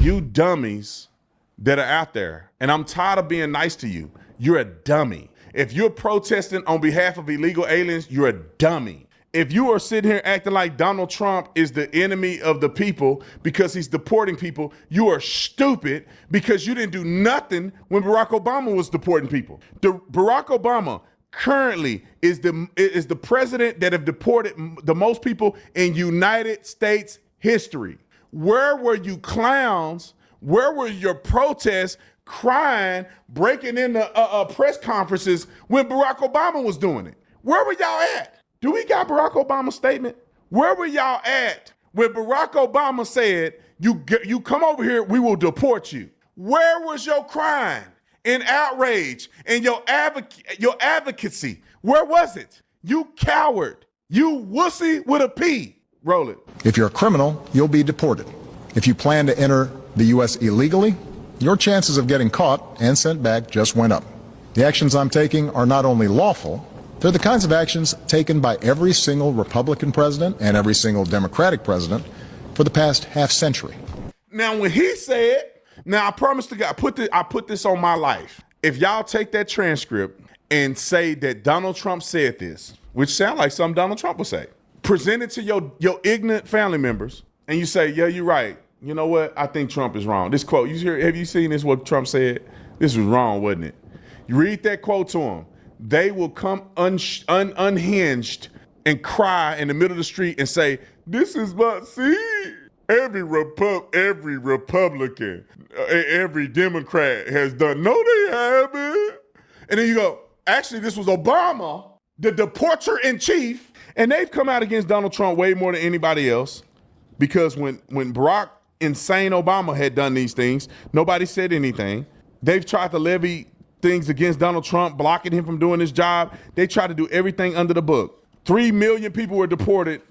you dummies that are out there, and I'm tired of being nice to you, you're a dummy. If you're protesting on behalf of illegal aliens, you're a dummy. If you are sitting here acting like Donald Trump is the enemy of the people because he's deporting people, you are stupid because you didn't do nothing when Barack Obama was deporting people. Barack Obama currently is the president that have deported the most people in United States history. Where were you clowns? Where were your protests, crying, breaking into press conferences when Barack Obama was doing it? Where were y'all at? Do we got Barack Obama's statement? Where were y'all at when Barack Obama said, you come over here, we will deport you? Where was your crying and outrage and your advocacy? Where was it? You coward. You wussy with a P. Roll it. If you're a criminal, you'll be deported. If you plan to enter the U.S. illegally, your chances of getting caught and sent back just went up. The actions I'm taking are not only lawful, they're the kinds of actions taken by every single Republican president and every single Democratic president for the past half century. Now, when he said, now I promise to God, I put this on my life. If y'all take that transcript and say that Donald Trump said this, which sounds like something Donald Trump would say, present it to your ignorant family members, and you say, yeah, you're right. You know what? I think Trump is wrong. This quote, have you seen this, what Trump said? This was wrong, wasn't it? You read that quote to them. They will come unhinged and cry in the middle of the street and say, this is what, see, every Republican, every Democrat has done. No, they haven't. And then you go, actually, this was Obama, the deporter in chief. And they've come out against Donald Trump way more than anybody else because when Barack insane Obama had done these things, nobody said anything. They've tried to levy things against Donald Trump, blocking him from doing his job. They tried to do everything under the book. 3 million people were deported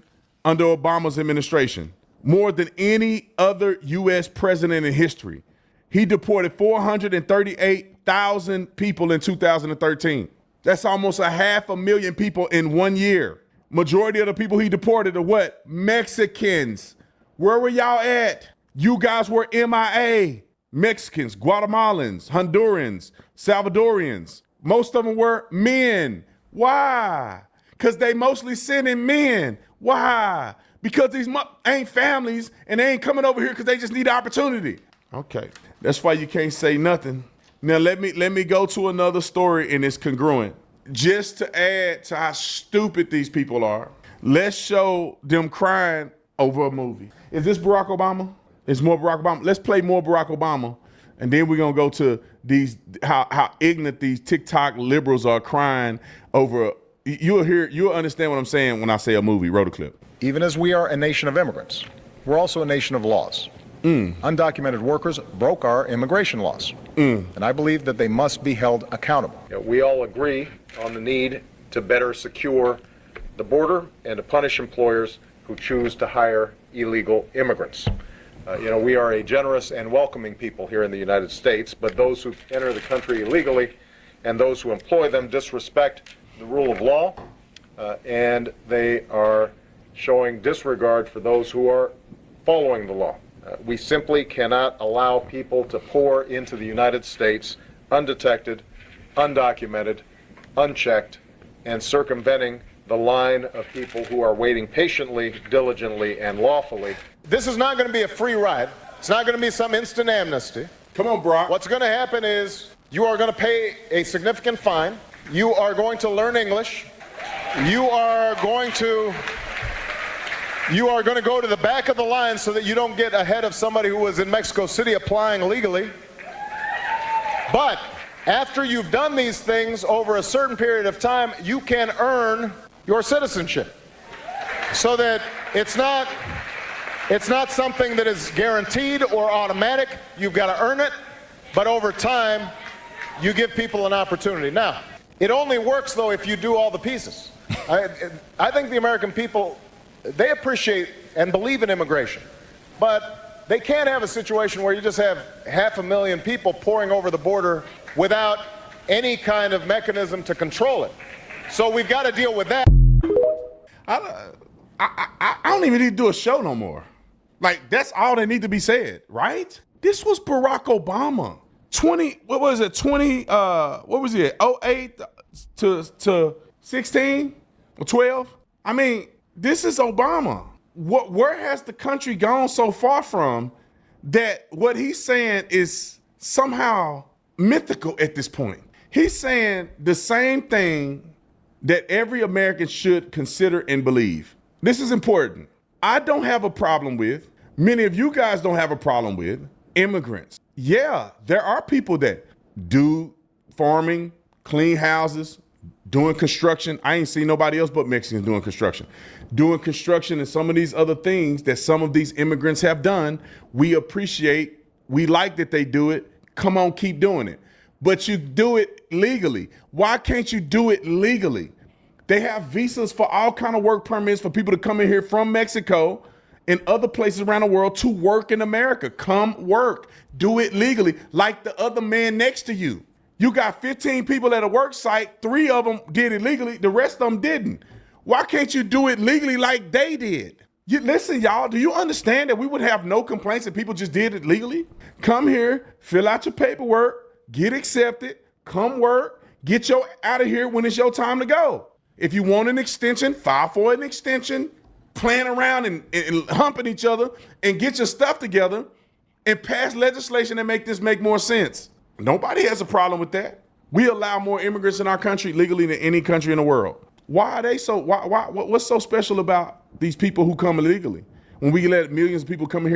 under Obama's administration, more than any other U.S. president in history. He deported 438,000 people in 2013. That's almost 500,000 people in 1 year. Majority of the people he deported are what? Mexicans. Where were y'all at? You guys were MIA. Mexicans, Guatemalans, Hondurans, Salvadorians. Most of them were men. Why? Because they mostly sending men. Why? Because these ain't families and they ain't coming over here because they just need the opportunity. Okay, that's why you can't say nothing. Now let me go to another story and it's congruent. Just to add to how stupid these people are, let's show them crying over a movie. Is this Barack Obama? It's more Barack Obama. Let's play more Barack Obama, and then we're gonna go to these how ignorant these TikTok liberals are crying over. You'll understand what I'm saying when I say a movie. Roll the clip. Even as we are a nation of immigrants, we're also a nation of laws. Undocumented workers broke our immigration laws, and I believe that they must be held accountable. We all agree on the need to better secure the border and to punish employers who choose to hire illegal immigrants. We are a generous and welcoming people here in the United States, but those who enter the country illegally and those who employ them disrespect the rule of law, and they are showing disregard for those who are following the law. We simply cannot allow people to pour into the United States undetected, undocumented, unchecked, and circumventing the line of people who are waiting patiently, diligently, and lawfully. This is not going to be a free ride. It's not going to be some instant amnesty. Come on, Brock. What's going to happen is you are going to pay a significant fine. You are going to learn English. You are going to go to the back of the line so that you don't get ahead of somebody who was in Mexico City applying legally. But after you've done these things over a certain period of time, you can earn your citizenship, so that it's not something that is guaranteed or automatic. You've got to earn it, but over time, you give people an opportunity. Now, it only works, though, if you do all the pieces. I think the American people, they appreciate and believe in immigration, but they can't have a situation where you just have 500,000 people pouring over the border without any kind of mechanism to control it. So we've got to deal with that. I don't even need to do a show no more. Like, that's all that need to be said, right? This was Barack Obama. 08 to 16 or 12? I mean, this is Obama. Where has the country gone so far from that what he's saying is somehow mythical at this point? He's saying the same thing that every American should consider and believe. This is important. I don't have a problem with, many of you guys don't have a problem with, immigrants. Yeah, there are people that do farming, clean houses, doing construction. I ain't seen nobody else but Mexicans doing construction. Doing construction and some of these other things that some of these immigrants have done, we appreciate, we like that they do it. Come on, keep doing it. But you do it legally. Why can't you do it legally? They have visas for all kind of work permits for people to come in here from Mexico and other places around the world to work in America. Come work. Do it legally like the other man next to you. You got 15 people at a work site. 3 of them did it legally. The rest of them didn't. Why can't you do it legally like they did? Listen, y'all, do you understand that we would have no complaints if people just did it legally? Come here, fill out your paperwork, get accepted, come work, get your out of here when it's your time to go. If you want an extension, file for an extension, playing around and humping each other and get your stuff together and pass legislation that make this make more sense. Nobody has a problem with that. We allow more immigrants in our country legally than any country in the world. Why are they so, what's so special about these people who come illegally when we let millions of people come here?